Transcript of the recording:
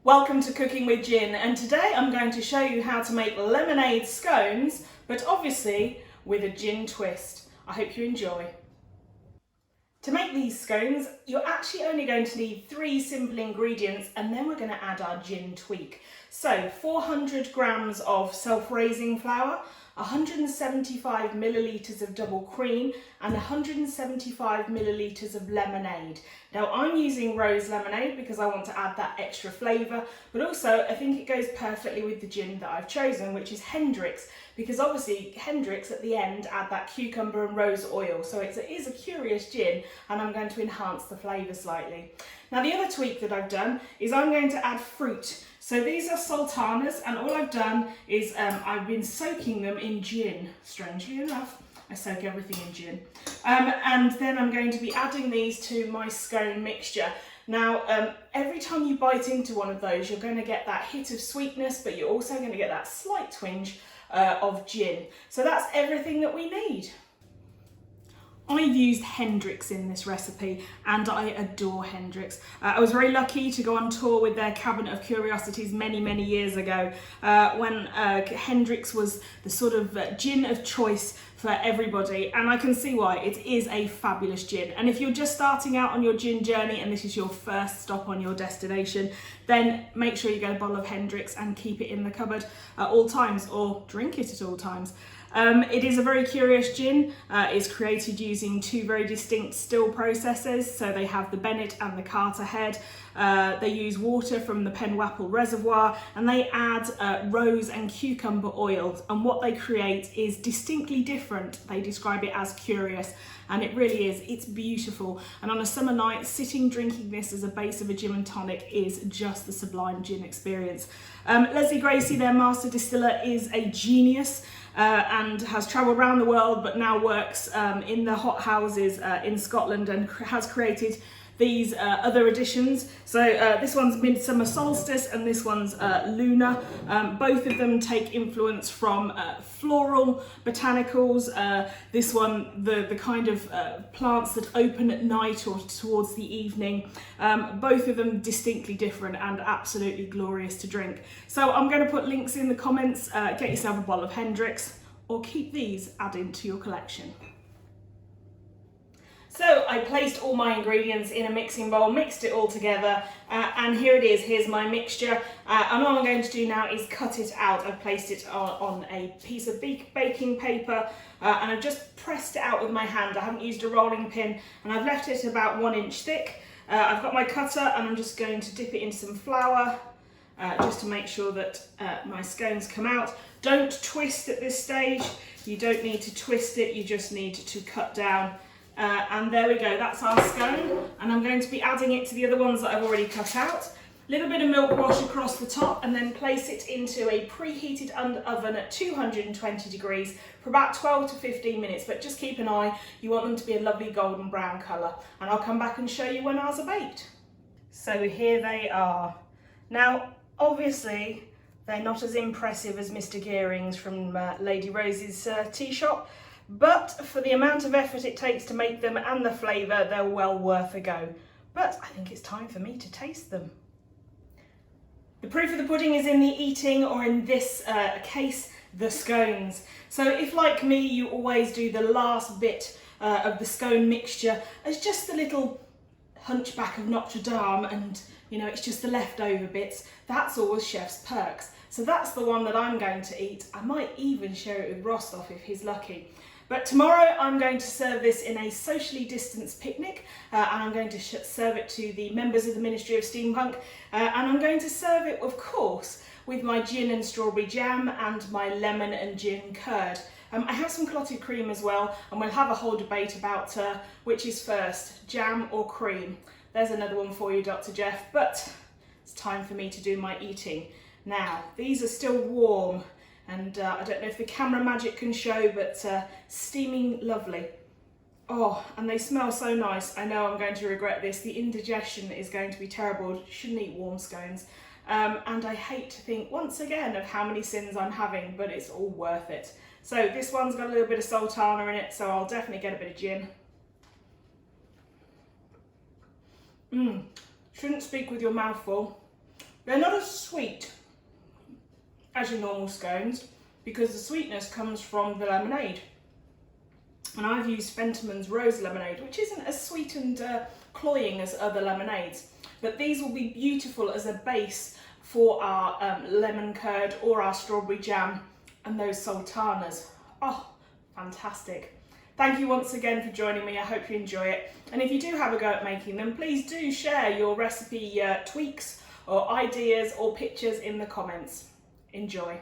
Welcome to Cooking with Gin, and today I'm going to show you how to make lemonade scones, but obviously with a gin twist. I hope you enjoy. To make these scones, you're actually only going to need 3 simple ingredients, and then we're going to add our gin tweak. So 400 grams of self-raising flour, 175 millilitres of double cream and 175 millilitres of lemonade. Now I'm using rose lemonade because I want to add that extra flavour, but also I think it goes perfectly with the gin that I've chosen, which is Hendrick's, because obviously Hendrick's at the end add that cucumber and rose oil, so it is a curious gin, and I'm going to enhance the flavour slightly. Now the other tweak that I've done is I'm going to add fruit. So these are sultanas, and all I've done is I've been soaking them in gin, strangely enough. I soak everything in gin. And then I'm going to be adding these to my scone mixture. Now, every time you bite into one of those, you're going to get that hit of sweetness, but you're also going to get that slight twinge of gin. So that's everything that we need. I've used Hendrick's in this recipe and I adore Hendrick's. I was very lucky to go on tour with their Cabinet of Curiosities many years ago when Hendrick's was the sort of gin of choice for everybody, and I can see why. It is a fabulous gin, and if you're just starting out on your gin journey and this is your first stop on your destination, then make sure you get a bottle of Hendrick's and keep it in the cupboard at all times, or drink it at all times. It is a very curious gin. It's created using 2 very distinct still processes. So they have the Bennett and the Carter head. They use water from the Penwapple reservoir, and they add rose and cucumber oils. And what they create is distinctly different. They describe it as curious, and it really is. It's beautiful. And on a summer night, sitting drinking this as a base of a gin and tonic is just the sublime gin experience. Leslie Gracie, their master distiller, is a genius. And has travelled around the world, but now works in the hot houses in Scotland, and has created these other editions. So this one's Midsummer Solstice and this one's Lunar. Both of them take influence from floral botanicals. This one, the kind of plants that open at night or towards the evening. Both of them distinctly different and absolutely glorious to drink. So I'm going to put links in the comments. Get yourself a bottle of Hendrick's, or keep these added to your collection. So I placed all my ingredients in a mixing bowl, mixed it all together, and here it is. Here's my mixture, and all I'm going to do now is cut it out. I've placed it on a piece of baking paper, and I've just pressed it out with my hand. I haven't used a rolling pin, and I've left it about 1 inch thick. I've got my cutter, and I'm just going to dip it into some flour, just to make sure that my scones come out. Don't twist at this stage. You don't need to twist it, you just need to cut down. And there we go, that's our scone, and I'm going to be adding it to the other ones that I've already cut out. A little bit of milk wash across the top, and then place it into a preheated oven at 220 degrees for about 12 to 15 minutes, but just keep an eye, you want them to be a lovely golden brown colour, and I'll come back and show you when ours are baked. So here they are. Now obviously they're not as impressive as Mr. Gearing's from Lady Rose's tea shop, but for the amount of effort it takes to make them and the flavour, they're well worth a go. But I think it's time for me to taste them. The proof of the pudding is in the eating, or in this case, the scones. So if, like me, you always do the last bit of the scone mixture as just a little Hunchback of Notre Dame, and you know, it's just the leftover bits, that's always chef's perks. So that's the one that I'm going to eat. I might even share it with Rostov if he's lucky. But tomorrow I'm going to serve this in a socially distanced picnic, and I'm going to serve it to the members of the Ministry of Steampunk, and I'm going to serve it, of course, with my gin and strawberry jam and my lemon and gin curd. I have some clotted cream as well, and we'll have a whole debate about which is first, jam or cream. There's another one for you, Dr. Jeff, but it's time for me to do my eating. Now, these are still warm, and I don't know if the camera magic can show, but steaming lovely. Oh, and they smell so nice. I know I'm going to regret this. The indigestion is going to be terrible. Shouldn't eat warm scones. And I hate to think once again of how many sins I'm having, but it's all worth it. So this one's got a little bit of sultana in it, so I'll definitely get a bit of gin. Shouldn't speak with your mouth full. They're not as sweet as your normal scones because the sweetness comes from the lemonade. And I've used Fentimans Rose Lemonade, which isn't as sweet and cloying as other lemonades. But these will be beautiful as a base for our lemon curd or our strawberry jam and those sultanas. Oh, fantastic. Thank you once again for joining me. I hope you enjoy it. And if you do have a go at making them, please do share your recipe tweaks or ideas or pictures in the comments. Enjoy.